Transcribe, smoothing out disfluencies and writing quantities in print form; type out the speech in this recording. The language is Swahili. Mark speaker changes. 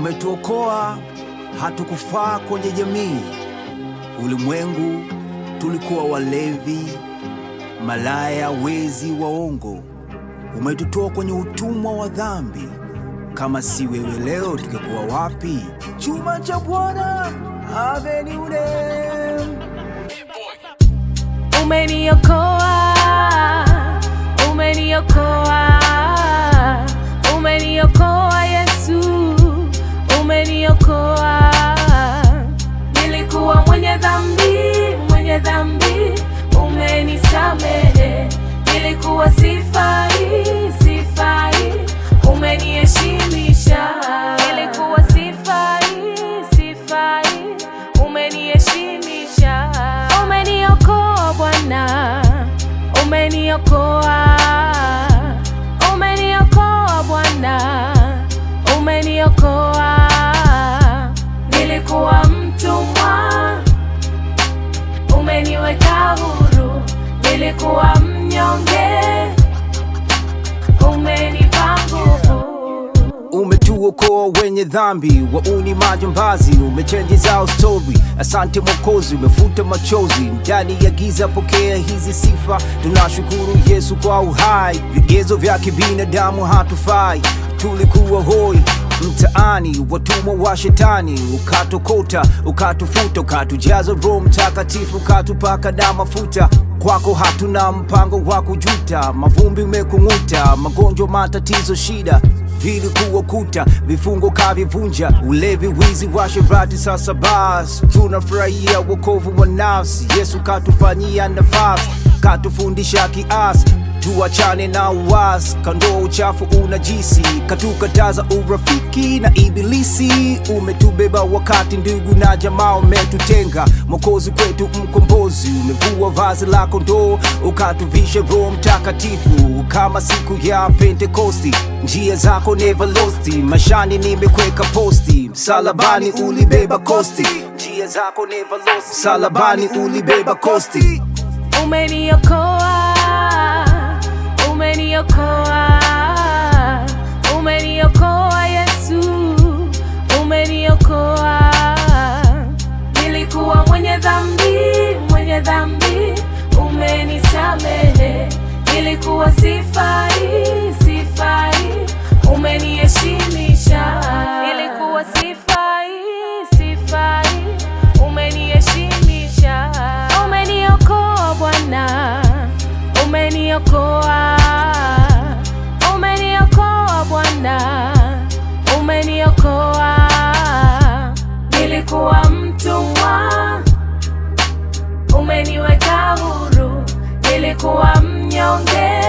Speaker 1: Umetuokoa, hatukufaa kwenye jamii. Ulimwengu tulikuwa walevi, malaya, wezi, waongo. Umetutoa kwenye utumwa wa dhambi. Kama si wewe leo tungekuwa wapi? Chuma cha Bwana Avenue.
Speaker 2: Umeniokoa, umeniokoa, umeniokoa Yesu, umeniokoa. Nilikuwa mwenye dhambi, umenisamehe. Nilikuwa sifai, umeniheshimisha. Nilikuwa sifai, umeniheshimisha. Umeniokoa Bwana, umeniokoa, umeniokoa Bwana, umeniokoa. Nilikuwa mtumwa, umeniweka huru. Nilikuwa mnyonge, umenipa nguvu.
Speaker 1: Umetuokoa wenye dhambi, wauni, majambazi. Umechange zao story. Asante Mwokozi, umefuta machozi. Ndani ya giza pokea hizi sifa. Tunashukuru Yesu kwa uhai. Vigezo vya kibinadamu hatufai. Tulikuwa hoi mtaani, watumwa wa shetani. Ukatokota, ukatufuta, ukatujaza Roho Mtakatifu, ukatupaka na mafuta. Kwako hatuna mpango wa kujuta. Mavumbi umekung'uta, magonjwa, matatizo, shida vilikuwa kuta, vifungo kavivunja. Ulevi, wizi, washerati, sasa basi tunafurahia wokovu wa nafsi. Yesu katufanyia nafasi, katufundisha kiasi. Tuachane na uasi, kando uchafu unajisi. Katukataza urafiki na ibilisi. Umetubeba wakati ndugu na jamaa umetutenga. Mwokozi kwetu mkombozi, umevua vazi la kondoo, ukatuvisha Roho Mtakatifu. Kama siku ya Pentekosti, njia zako never lost. Mashani nimekweka posti, msalabani ulibeba kosti. Njia zako never lost, msalabani ulibeba kosti.
Speaker 2: Umeniokoa, umeniokoa, umeniokoa Yesu, umeniokoa. Nilikuwa mwenye dhambi, umenisamehe. Nilikuwa sifai, umeniheshimisha. Nilikuwa sifai, umeniheshimisha. Umeniokoa Bwana, umeniokoa, umeniokoa Bwana, umeniokoa. Nilikuwa mtumwa, umeniweka huru. Nilikuwa mnyonge,